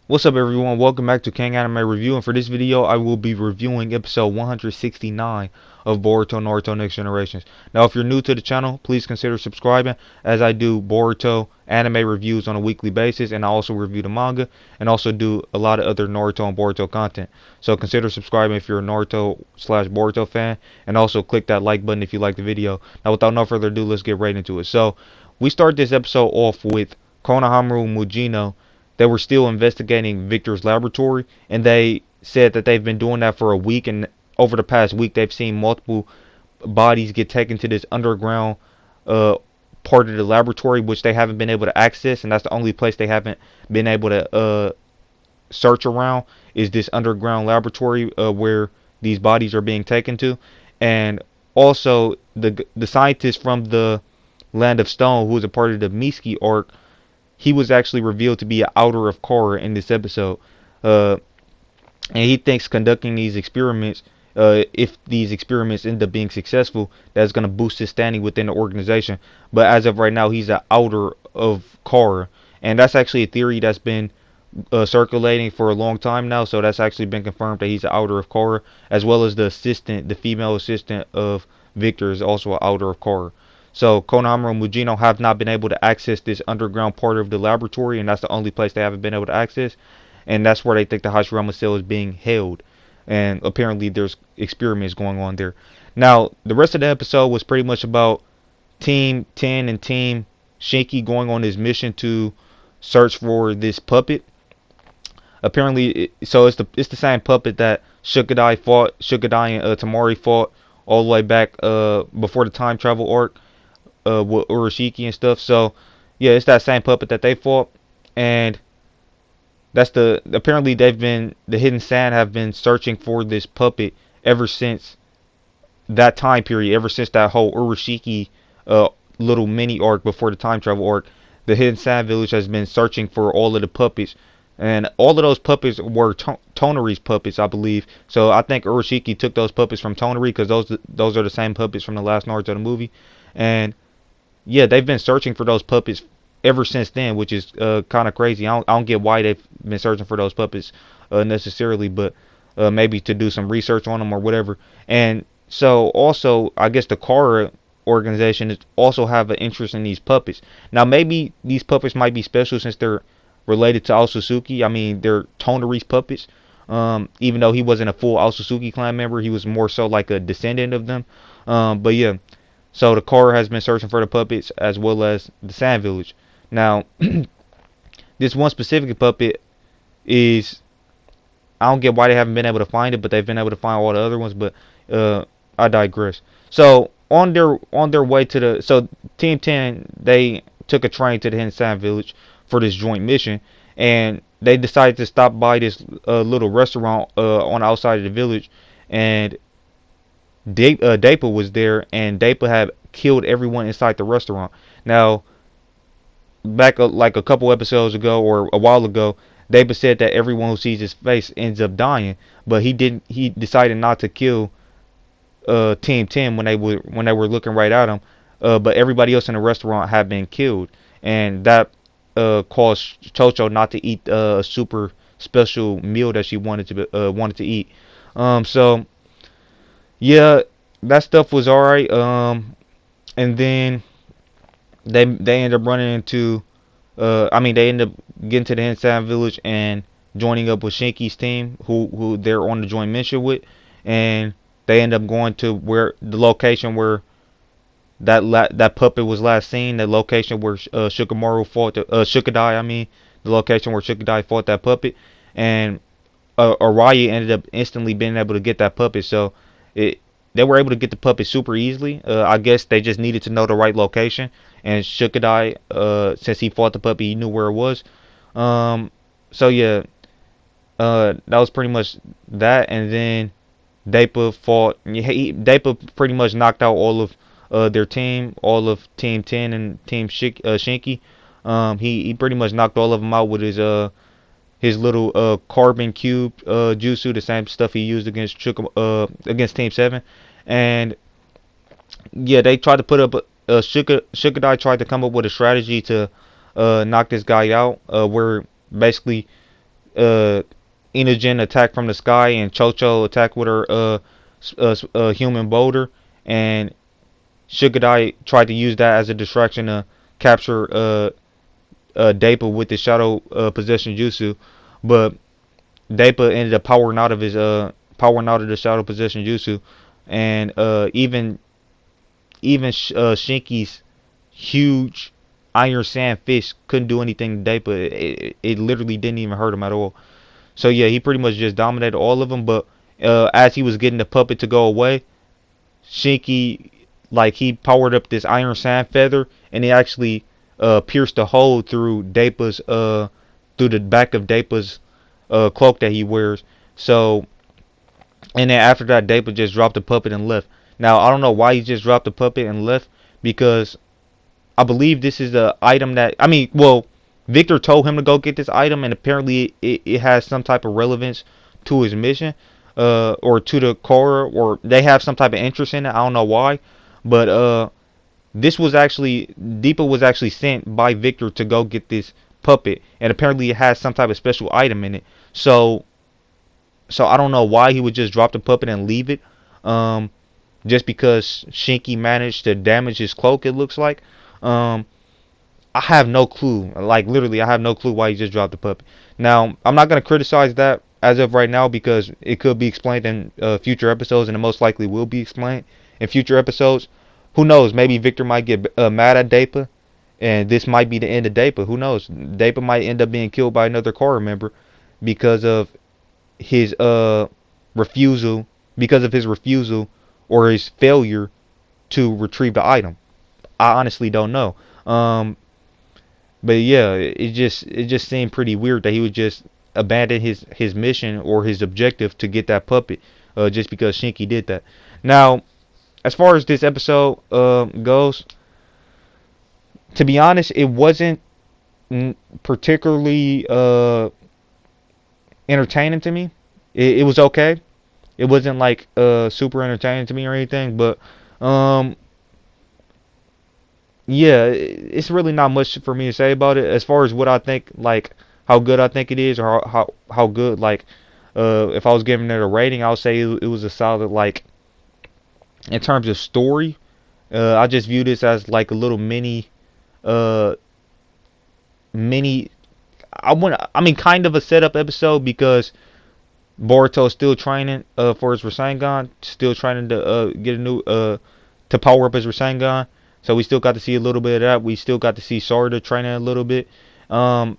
What's up everyone, welcome back to King Anime Review, and for this video I will be reviewing episode 169 of Boruto Naruto Next Generations. Now if you're new to the channel, please consider subscribing, as I do Boruto anime reviews on a weekly basis, and I also review the manga and also do a lot of other Naruto and Boruto content. So consider subscribing if you're a Naruto slash Boruto fan, and also click that like button if you like the video. Now without no further ado, let's get right into it. So we start this episode off with Konohamaru Mujino. They were still investigating Victor's laboratory, and they said that they've been doing that for a week, and over the past week they've seen multiple bodies get taken to this underground part of the laboratory, which they haven't been able to access, and that's the only place they haven't been able to search around, is this underground laboratory where these bodies are being taken to. And also the scientist from the Land of Stone, who was a part of the Miski arc, he was actually revealed to be an outer of Korra in this episode. And he thinks conducting these experiments, if these experiments end up being successful, that's going to boost his standing within the organization. But as of right now, he's an outer of Korra. And that's actually a theory that's been circulating for a long time now. So that's actually been confirmed that he's an outer of Korra, as well as the assistant, the female assistant of Victor, is also an outer of Korra. So Konohamaru and Mujino have not been able to access this underground part of the laboratory, and that's the only place they haven't been able to access. And that's where they think the Hashirama cell is being held. And apparently there's experiments going on there. Now, the rest of the episode was pretty much about Team 10 and Team Shinki going on this mission to search for this puppet. Apparently, so it's the same puppet that Shukadai and Tamari fought all the way back before the time travel arc. With Urashiki and stuff. So yeah, it's that same puppet that they fought, and that's apparently the Hidden Sand have been searching for this puppet ever since that time period, ever since that whole Urashiki little mini arc before the time travel arc. The Hidden Sand village has been searching for all of the puppets, and all of those puppets were Tonari's puppets, I believe. So I think Urashiki took those puppets from Tonari, because those are the same puppets from the last Naruto movie. And yeah, they've been searching for those puppets ever since then, which is kind of crazy. I don't get why they've been searching for those puppets necessarily, but maybe to do some research on them or whatever. And so also, I guess the Korra organization is also have an interest in these puppets. Now, maybe these puppets might be special since they're related to Aotsutsuki. I mean, they're Tonari's puppets. Even though he wasn't a full Aotsutsuki clan member, he was more so like a descendant of them. But yeah. So the Korra has been searching for the puppets, as well as the Sand Village. Now, this one specific puppet is, I don't get why they haven't been able to find it, but they've been able to find all the other ones. But I digress. So on their way to so Team 10, they took a train to the Hidden Sand Village for this joint mission, and they decided to stop by this little restaurant on the outside of the village, and Deepa was there, and Deepa had killed everyone inside the restaurant. Now, back like a couple episodes ago or a while ago, Deepa said that everyone who sees his face ends up dying, but he didn't. He decided not to kill Team 10 when they were looking right at him. But everybody else in the restaurant had been killed, and that caused Chocho not to eat a super special meal that she wanted to eat. So yeah, that stuff was alright. And then they end up running into, they end up getting to the Hidden Sand Village and joining up with Shinki's team, who they're on the joint mission with, and they end up going to where the location where that puppet was last seen, the location where Shukadai, the location where Shukadai fought that puppet, and Araya ended up instantly being able to get that puppet. So they were able to get the puppet super easily. I guess they just needed to know the right location. And Shukadai, since he fought the puppy, he knew where it was. So yeah, that was pretty much that. And then Deepa fought. Deepa pretty much knocked out all of their team, all of Team 10 and Team Shinki. He pretty much knocked all of them out with his little carbon cube jutsu, the same stuff he used against Team 7. And yeah, they tried to put up Shukadai tried to come up with a strategy to knock this guy out, where basically uh Inogen attack from the sky and Chocho attack with her human boulder, and Shugadai tried to use that as a distraction to capture Deepa with the shadow possession jutsu, but Deepa ended up powering out of the shadow possession jutsu, and even Shinky's huge iron sand fish couldn't do anything to Deepa. It literally didn't even hurt him at all. So yeah, he pretty much just dominated all of them. But as he was getting the puppet to go away, Shinky, like, he powered up this iron sand feather, and he actually pierced a hole through Deepa's through the back of Deepa's cloak that he wears. So, and then after that, Deepa just dropped the puppet and left. Now I don't know why he just dropped the puppet and left, because I believe this is the item that, I mean, well, Victor told him to go get this item, and apparently it has some type of relevance to his mission, or to the core, or they have some type of interest in it. I don't know why, but this was actually, Deepa was actually sent by Victor to go get this puppet, and apparently it has some type of special item in it. So I don't know why he would just drop the puppet and leave it, just because Shinky managed to damage his cloak, it looks like. Um, I have no clue. Like, literally, I have no clue why he just dropped the puppet. Now, I'm not going to criticize that as of right now, because it could be explained in future episodes, and it most likely will be explained in future episodes. Who knows? Maybe Victor might get mad at Deepa, and this might be the end of Deepa. Who knows? Deepa might end up being killed by another core member because of his refusal, or his failure to retrieve the item. I honestly don't know. But yeah, it just seemed pretty weird that he would just abandon his mission or his objective to get that puppet, just because Shinky did that. Now, as far as this episode goes, to be honest, it wasn't particularly entertaining to me. It was okay. It wasn't like super entertaining to me or anything, but yeah, it's really not much for me to say about it. As far as what I think, like, how good I think it is, or how good, like, if I was giving it a rating, I would say it was a solid, like, in terms of story. I just view this as like a little uh mini I mean, kind of a setup episode, because Boruto's still training for his Rasengan, still trying to get a new to power up his Rasengan. So we still got to see a little bit of that. We still got to see Sarada training a little bit. But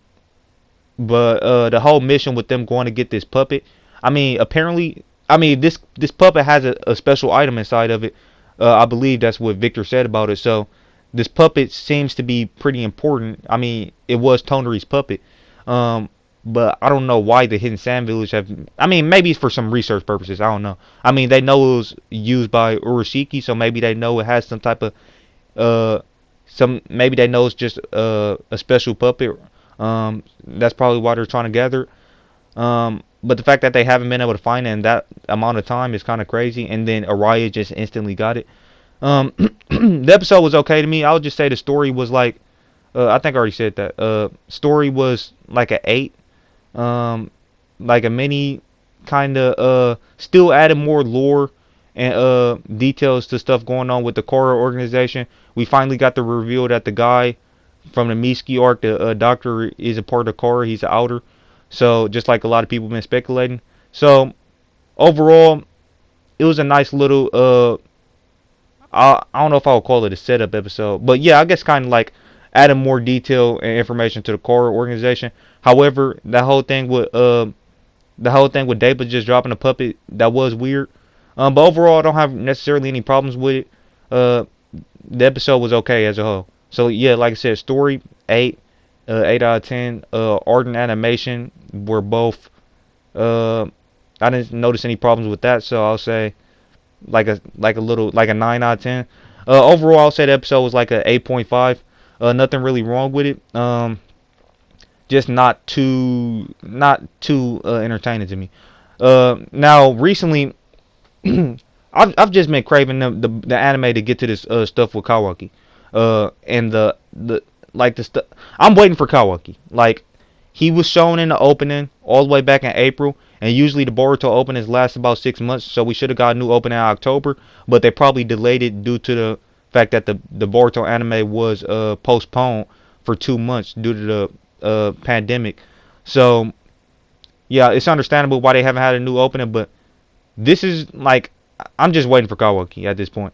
the whole mission with them going to get this puppet, I mean, apparently, I mean, this puppet has a special item inside of it. I believe that's what Victor said about it. So this puppet seems to be pretty important. I mean, it was Toneri's puppet. But I don't know why the Hidden Sand Village have. I mean, maybe it's for some research purposes. I don't know. I mean, they know it was used by Urashiki, so maybe they know it has some type of maybe they know it's just a special puppet. That's probably why they're trying to gather it. But the fact that they haven't been able to find it in that amount of time is kind of crazy. And then Araya just instantly got it. The episode was okay to me. I would just say the story was like, I think I already said that. Story was like an 8. Like a mini kind of, still added more lore and details to stuff going on with the Korra organization. We finally got the reveal that the guy from the Mitsuki arc, the doctor, is a part of Korra. He's an outer. So just like a lot of people been speculating. So overall, it was a nice little I don't know if I would call it a setup episode, but yeah, I guess kind of like adding more detail and information to the Korra organization. However, the whole thing with Deepa just dropping a puppet, that was weird. But overall, I don't have necessarily any problems with it. The episode was okay as a whole. So yeah, like I said, story 8, 8 out of 10. Art and animation were both. I didn't notice any problems with that, so I'll say like a 9 out of 10. Overall, I'll say the episode was like a 8.5. Nothing really wrong with it. Just not too entertaining to me. Now recently, I've just been craving the anime to get to this stuff with Kawaki, and the like the stuff. I'm waiting for Kawaki. Like, he was shown in the opening all the way back in April, and usually the Boruto openings last about 6 months, so we should have got a new opening in October, but they probably delayed it due to the fact that the Boruto anime was postponed for 2 months due to the pandemic. So yeah, it's understandable why they haven't had a new opening, but this is like, I'm just waiting for Kawaki at this point.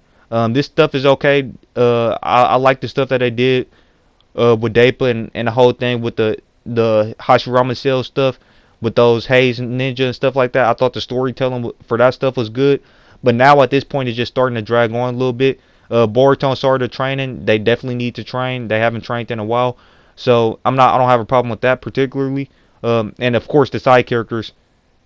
This stuff is okay. I like the stuff that they did with Deepa and the whole thing with the Hashirama Cell stuff with those Haze Ninja and stuff like that. I thought the storytelling for that stuff was good, but now at this point it's just starting to drag on a little bit. Boruto and Sarada training, they definitely need to train. They haven't trained in a while, so I don't have a problem with that particularly. And of course the side characters,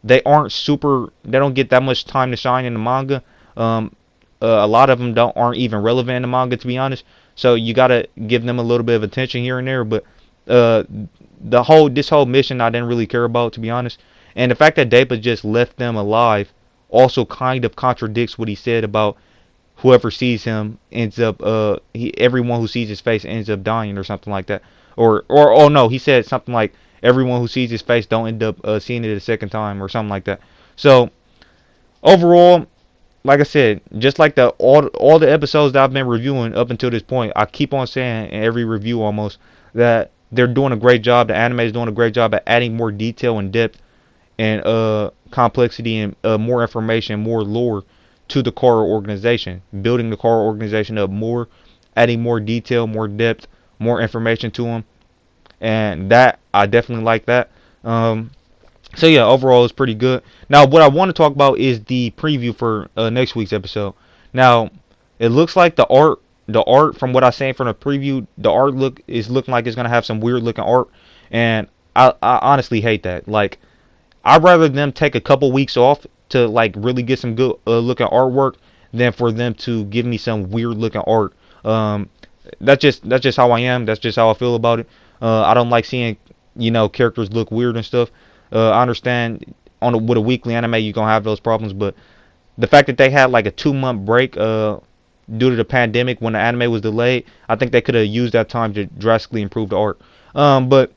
they don't get that much time to shine in the manga. A lot of them aren't even relevant in the manga, to be honest. So you gotta give them a little bit of attention here and there. But this whole mission I didn't really care about, to be honest. And the fact that Deepa just left them alive also kind of contradicts what he said about whoever sees him ends up everyone who sees his face ends up dying or something like that. Or oh no, he said something like everyone who sees his face don't end up seeing it a second time or something like that. So overall, like I said, just like all the episodes that I've been reviewing up until this point, I keep on saying in every review almost that they're doing a great job. The anime is doing a great job at adding more detail and depth and complexity and more information, more lore to the core organization, building the core organization up more, adding more detail, more depth, more information to them, and that I definitely like that. So yeah, overall it's pretty good. Now what I want to talk about is the preview for next week's episode. Now it looks like the art from what I seen from the preview, the art looking like it's gonna have some weird looking art, and I honestly hate that. Like, I'd rather them take a couple weeks off to like really get some good looking artwork than for them to give me some weird looking art. That's just how I am. That's just how I feel about it. I don't like seeing characters look weird and stuff. I understand with a weekly anime you're gonna have those problems, but the fact that they had like a 2 month break due to the pandemic when the anime was delayed, I think they could have used that time to drastically improve the art. But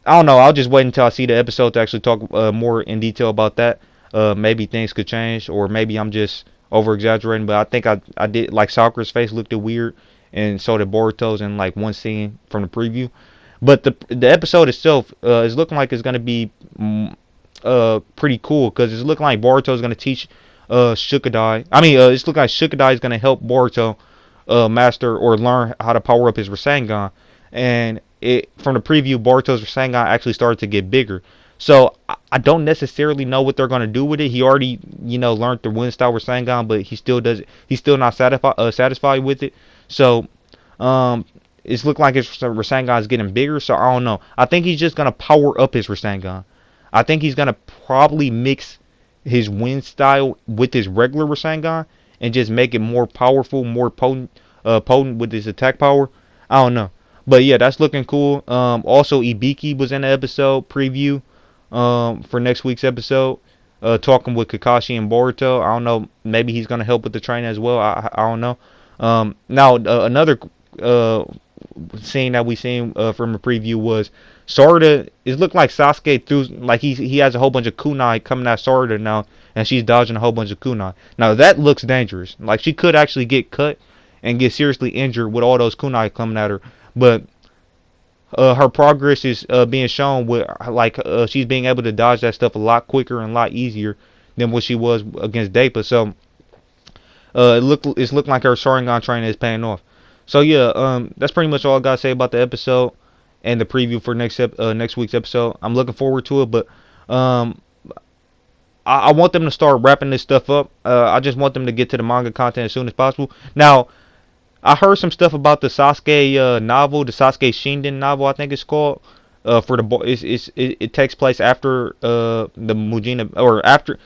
I don't know. I'll just wait until I see the episode to actually talk more in detail about that. Maybe things could change, or maybe I'm just over exaggerating. But I think I did, like, Sakura's face looked weird, and so did Boruto's in like one scene from the preview. But the episode itself is looking like it's gonna be pretty cool, because it's looking like Boruto's gonna teach Shukadai. I mean, it's looking like Shukadai is gonna help Boruto master or learn how to power up his Rasengan. And from the preview, Boruto's Rasengan actually started to get bigger. So I don't necessarily know what they're gonna do with it. He already learned the Wind Style Rasengan, but he still does. He's still not satisfied with it. So it's looking like his Rasengan is getting bigger. So I don't know. I think he's just gonna power up his Rasengan. I think he's gonna probably mix his Wind Style with his regular Rasengan and just make it more powerful, more potent with his attack power. I don't know. But yeah, that's looking cool. Also, Ibiki was in the episode preview for next week's episode, talking with Kakashi and Boruto. I don't know. Maybe he's gonna help with the training as well. I don't know. Now another scene that we seen from a preview was Sarada. It looked like Sasuke threw, like he has a whole bunch of kunai coming at Sarada now, and she's dodging a whole bunch of kunai. Now that looks dangerous. Like, she could actually get cut and get seriously injured with all those kunai coming at her. But her progress is being shown with, like, she's being able to dodge that stuff a lot quicker and a lot easier than what she was against Deepa. So it's looking like her Sharingan training is paying off. So yeah, that's pretty much all I gotta say about the episode and the preview for next week's episode. I'm looking forward to it, but I want them to start wrapping this stuff up. I just want them to get to the manga content as soon as possible. Now, I heard some stuff about the Sasuke novel, the Sasuke Shinden novel, I think it's called. For the it takes place after the Mujina, or after.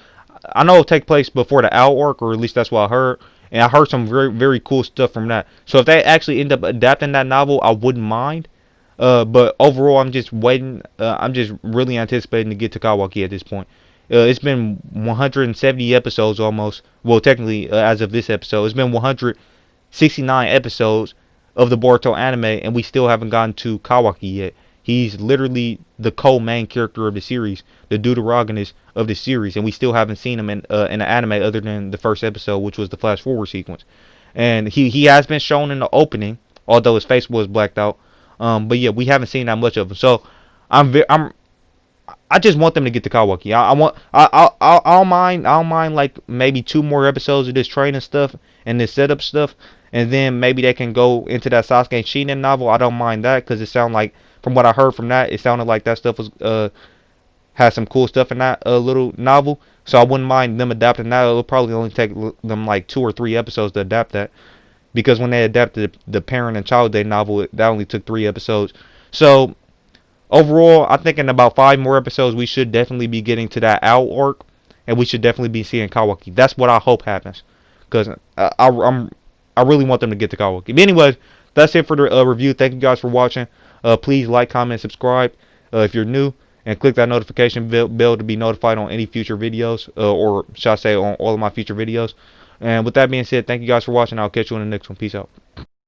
I know it'll take place before the Owl arc, or at least that's what I heard. And I heard some very, very cool stuff from that. So if they actually end up adapting that novel, I wouldn't mind. But overall, I'm just waiting. I'm just really anticipating to get to Kawaki at this point. It's been 170 episodes almost. Well, technically, as of this episode, it's been 169 episodes of the Boruto anime, and we still haven't gotten to Kawaki yet. He's literally the co-main character of the series, the deuteragonist of the series, and we still haven't seen him in an anime other than the first episode, which was the flash forward sequence. And he has been shown in the opening, although his face was blacked out. But yeah, we haven't seen that much of him. So I just want them to get to Kawaki. I don't mind like maybe 2 more episodes of this training stuff and this setup stuff, and then maybe they can go into that Sasuke Shinen novel. I don't mind that because it sounded like, from what I heard from that, it sounded like that stuff was had some cool stuff in that little novel. So I wouldn't mind them adapting that. It'll probably only take them like 2 or 3 episodes to adapt that, because when they adapted the Parent and Child Day novel, that only took 3 episodes. So overall, I think in about 5 more episodes, we should definitely be getting to that Owl arc, and we should definitely be seeing Kawaki. That's what I hope happens, because I really want them to get to Kawaki. But anyways, that's it for the review. Thank you guys for watching. Please like, comment, subscribe if you're new, and click that notification bell to be notified on any future videos, or should I say on all of my future videos. And with that being said, thank you guys for watching. I'll catch you in the next one. Peace out.